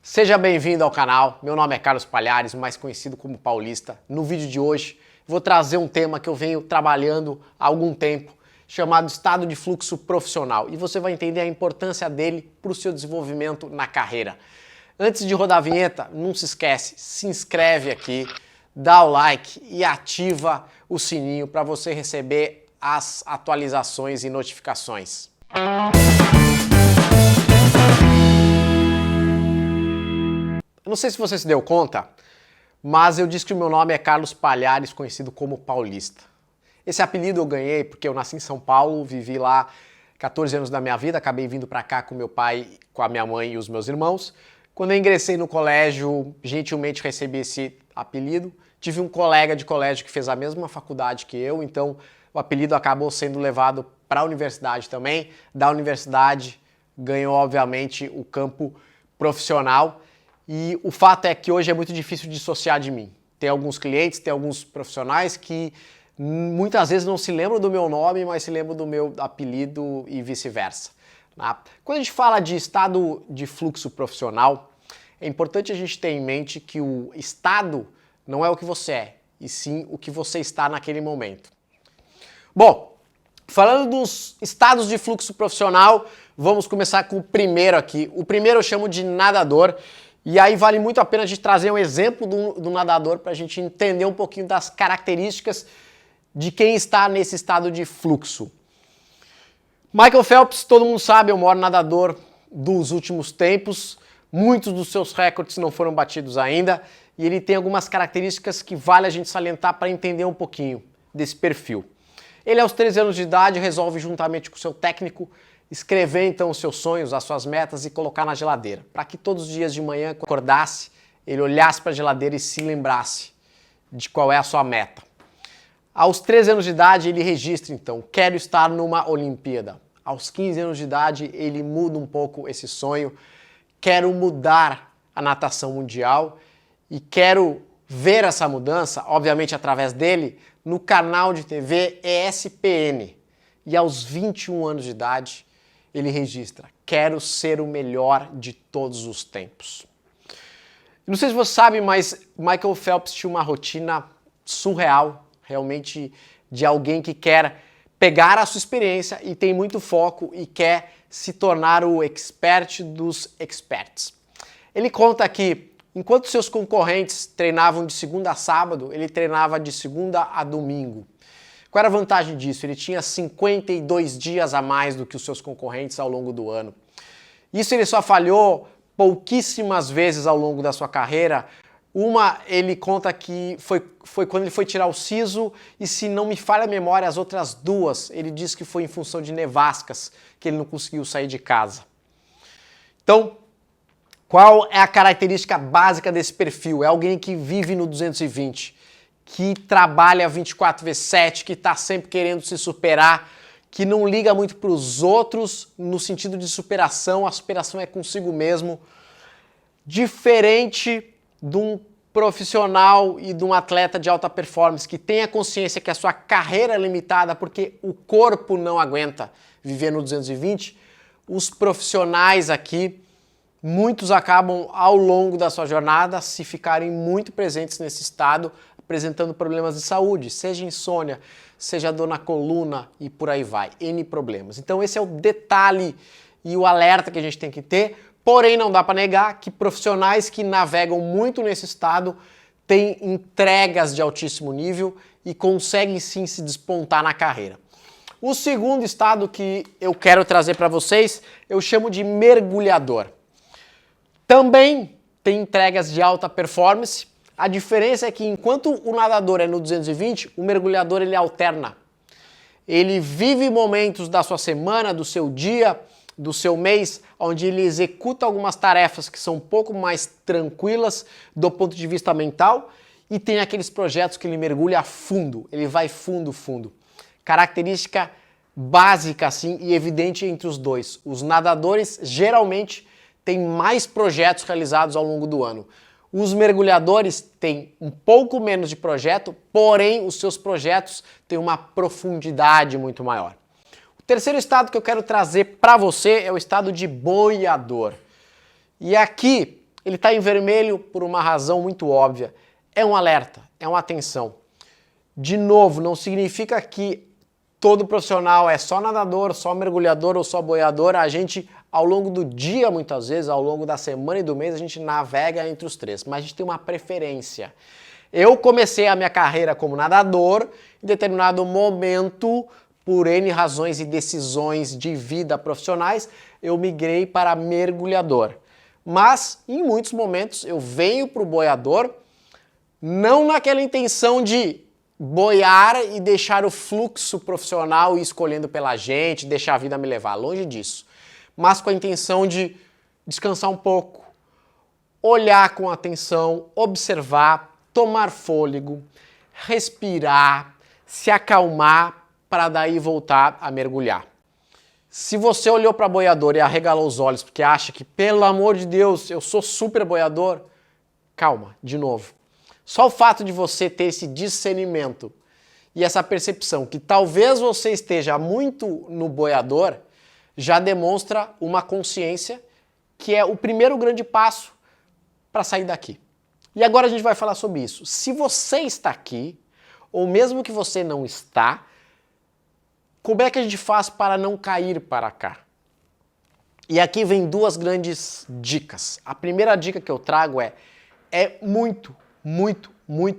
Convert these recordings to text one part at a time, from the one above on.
Seja bem-vindo ao canal, meu nome é Carlos Palhares, mais conhecido como Paulista. No vídeo de hoje vou trazer um tema que eu venho trabalhando há algum tempo, chamado estado de fluxo profissional, e você vai entender a importância dele para o seu desenvolvimento na carreira. Antes de rodar a vinheta, não se esquece, se inscreve aqui, dá o like e ativa o sininho para você receber as atualizações e notificações. Eu não sei se você se deu conta, mas eu disse que o meu nome é Carlos Palhares, conhecido como Paulista. Esse apelido eu ganhei porque eu nasci em São Paulo, vivi lá 14 anos da minha vida, acabei vindo para cá com meu pai, com a minha mãe e os meus irmãos. Quando eu ingressei no colégio, gentilmente recebi esse apelido. Tive um colega de colégio que fez a mesma faculdade que eu, então o apelido acabou sendo levado para a universidade também. Da universidade ganhou, obviamente, o campo profissional. E o fato é que hoje é muito difícil dissociar de mim. Tem alguns clientes, tem alguns profissionais que muitas vezes não se lembram do meu nome, mas se lembram do meu apelido e vice-versa. Quando a gente fala de estado de fluxo profissional, é importante a gente ter em mente que o estado não é o que você é, e sim o que você está naquele momento. Bom, falando dos estados de fluxo profissional, vamos começar com o primeiro aqui. O primeiro eu chamo de nadador. E aí vale muito a pena a gente trazer um exemplo do nadador para a gente entender um pouquinho das características de quem está nesse estado de fluxo. Michael Phelps, todo mundo sabe, é o maior nadador dos últimos tempos. Muitos dos seus recordes não foram batidos ainda. E ele tem algumas características que vale a gente salientar para entender um pouquinho desse perfil. Ele, aos 13 anos de idade, resolve, juntamente com o seu técnico, escrever então os seus sonhos, as suas metas e colocar na geladeira, para que todos os dias de manhã, quando acordasse, ele olhasse para a geladeira e se lembrasse de qual é a sua meta. Aos 13 anos de idade, ele registra então, quero estar numa Olimpíada. Aos 15 anos de idade, ele muda um pouco esse sonho, quero mudar a natação mundial e quero ver essa mudança, obviamente através dele, no canal de TV ESPN. E aos 21 anos de idade, ele registra, quero ser o melhor de todos os tempos. Não sei se você sabe, mas Michael Phelps tinha uma rotina surreal, realmente de alguém que quer pegar a sua experiência e tem muito foco e quer se tornar o expert dos experts. Ele conta que, enquanto seus concorrentes treinavam de segunda a sábado, ele treinava de segunda a domingo. Qual era a vantagem disso? Ele tinha 52 dias a mais do que os seus concorrentes ao longo do ano. Isso ele só falhou pouquíssimas vezes ao longo da sua carreira. Uma, ele conta que foi quando ele foi tirar o siso, e se não me falha a memória, as outras duas, ele diz que foi em função de nevascas, que ele não conseguiu sair de casa. Então, qual é a característica básica desse perfil? É alguém que vive no 220. Que trabalha 24/7, que está sempre querendo se superar, que não liga muito para os outros no sentido de superação, a superação é consigo mesmo, diferente de um profissional e de um atleta de alta performance que tem a consciência que a sua carreira é limitada porque o corpo não aguenta viver no 220, os profissionais aqui, muitos acabam ao longo da sua jornada se ficarem muito presentes nesse estado, apresentando problemas de saúde, seja insônia, seja dor na coluna e por aí vai, N problemas. Então esse é o detalhe e o alerta que a gente tem que ter, porém não dá para negar que profissionais que navegam muito nesse estado têm entregas de altíssimo nível e conseguem sim se despontar na carreira. O segundo estado que eu quero trazer para vocês, eu chamo de mergulhador. Também tem entregas de alta performance. A diferença é que enquanto o nadador é no 220, o mergulhador ele alterna. Ele vive momentos da sua semana, do seu dia, do seu mês, onde ele executa algumas tarefas que são um pouco mais tranquilas do ponto de vista mental, e tem aqueles projetos que ele mergulha a fundo, ele vai fundo, fundo. Característica básica assim e evidente entre os dois. Os nadadores geralmente têm mais projetos realizados ao longo do ano. Os mergulhadores têm um pouco menos de projeto, porém os seus projetos têm uma profundidade muito maior. O terceiro estado que eu quero trazer para você é o estado de boiador. E aqui Ele está em vermelho por uma razão muito óbvia. É um alerta, é uma atenção. De novo, não significa que todo profissional é só nadador, só mergulhador ou só boiador. A gente, ao longo do dia, muitas vezes, ao longo da semana e do mês, a gente navega entre os três, mas a gente tem uma preferência. Eu comecei a minha carreira como nadador, em determinado momento, por N razões e decisões de vida profissionais, eu migrei para mergulhador. Mas, em muitos momentos, eu venho para o boiador, não naquela intenção de boiar e deixar o fluxo profissional ir escolhendo pela gente, deixar a vida me levar, longe disso. Mas com a intenção de descansar um pouco, olhar com atenção, observar, tomar fôlego, respirar, se acalmar para daí voltar a mergulhar. Se você olhou para boiador e arregalou os olhos porque acha que, pelo amor de Deus, eu sou super boiador, calma, de novo. Só o fato de você ter esse discernimento e essa percepção que talvez você esteja muito no boiador já demonstra uma consciência que é o primeiro grande passo para sair daqui. E agora a gente vai falar sobre isso. Se você está aqui, ou mesmo que você não está, como é que a gente faz para não cair para cá? E aqui vem duas grandes dicas. A primeira dica que eu trago é muito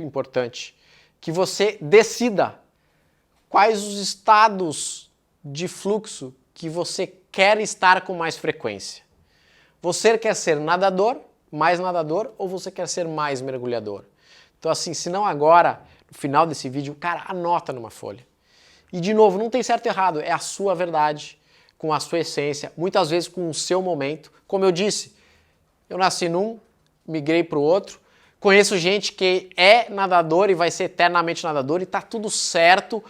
importante que você decida quais os estados de fluxo que você quer estar com mais frequência. Você quer ser nadador, mais nadador, ou você quer ser mais mergulhador? Então assim, se não agora, no final desse vídeo, cara, anota numa folha. E de novo, não tem certo e errado, é a sua verdade, com a sua essência, muitas vezes com o seu momento. Como eu disse, eu nasci num, migrei para o outro, conheço gente que é nadador e vai ser eternamente nadador e tá tudo certo,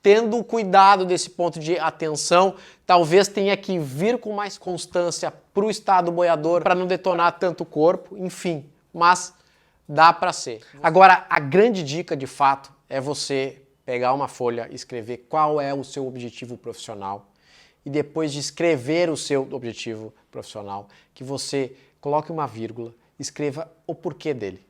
tendo cuidado desse ponto de atenção, talvez tenha que vir com mais constância para o estado boiador, para não detonar tanto o corpo, enfim, mas dá para ser. Agora, a grande dica de fato é você pegar uma folha e escrever qual é o seu objetivo profissional e depois de escrever o seu objetivo profissional, que você coloque uma vírgula, escreva o porquê dele.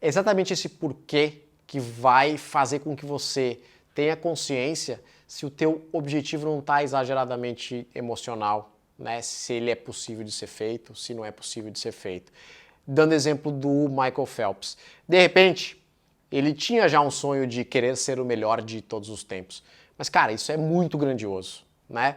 É exatamente esse porquê que vai fazer com que você tenha consciência se o teu objetivo não está exageradamente emocional, né? Se ele é possível de ser feito, se não é possível de ser feito. Dando exemplo do Michael Phelps. De repente, ele tinha já um sonho de querer ser o melhor de todos os tempos. Mas, cara, isso é muito grandioso, né?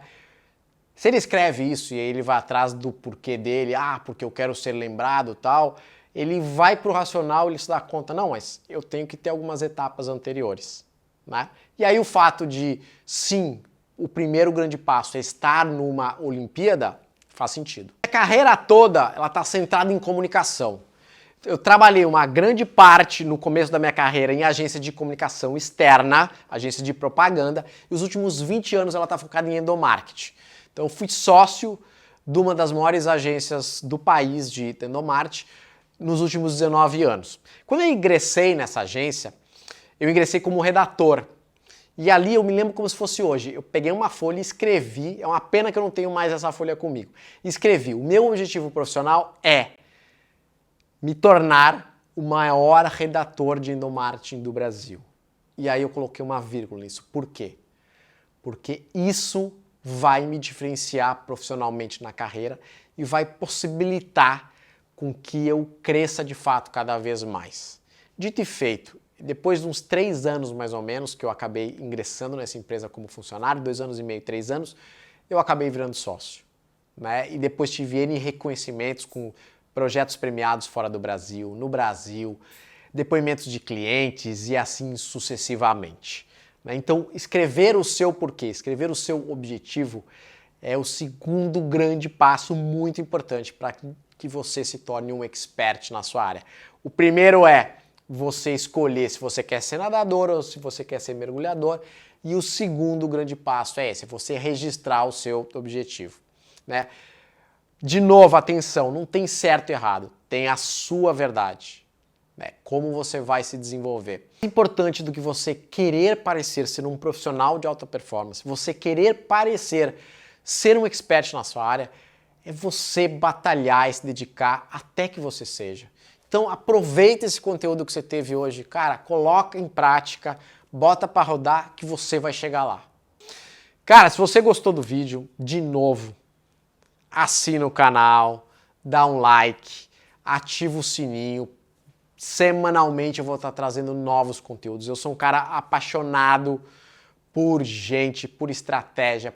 Se ele escreve isso e ele vai atrás do porquê dele, porque eu quero ser lembrado e tal, ele vai pro racional e ele se dá conta, não, mas eu tenho que ter algumas etapas anteriores, né? E aí o fato de, sim, o primeiro grande passo é estar numa Olimpíada, faz sentido. A carreira toda, ela está centrada em comunicação. Eu trabalhei uma grande parte no começo da minha carreira em agência de comunicação externa, agência de propaganda, e os últimos 20 anos ela está focada em endomarketing. Então eu fui sócio de uma das maiores agências do país de endomarketing nos últimos 19 anos. Quando eu ingressei nessa agência, eu ingressei como redator. E ali eu me lembro como se fosse hoje. Eu peguei uma folha e escrevi, é uma pena que eu não tenho mais essa folha comigo. Escrevi, o meu objetivo profissional é me tornar o maior redator de endomarketing do Brasil. E aí eu coloquei uma vírgula nisso. Por quê? Porque isso vai me diferenciar profissionalmente na carreira e vai possibilitar com que eu cresça de fato cada vez mais. Dito e feito, depois de uns 3 anos mais ou menos que eu acabei ingressando nessa empresa como funcionário, 2 anos e meio, 3 anos, eu acabei virando sócio, né? E depois tive N reconhecimentos com projetos premiados fora do Brasil, no Brasil, depoimentos de clientes e assim sucessivamente. Então, escrever o seu porquê, escrever o seu objetivo é o segundo grande passo muito importante para que você se torne um expert na sua área. O primeiro é você escolher se você quer ser nadador ou se você quer ser mergulhador. E o segundo grande passo é esse, você registrar o seu objetivo, né? De novo, atenção, não tem certo e errado, tem a sua verdade, né? Como você vai se desenvolver. Importante do que você querer parecer ser um profissional de alta performance, você querer parecer ser um expert na sua área, é você batalhar e se dedicar até que você seja. Então aproveita esse conteúdo que você teve hoje, cara, coloca em prática, bota para rodar que você vai chegar lá. Cara, se você gostou do vídeo, de novo, assina o canal, dá um like, ativa o sininho. Semanalmente eu vou estar trazendo novos conteúdos. Eu sou um cara apaixonado por gente, por estratégia.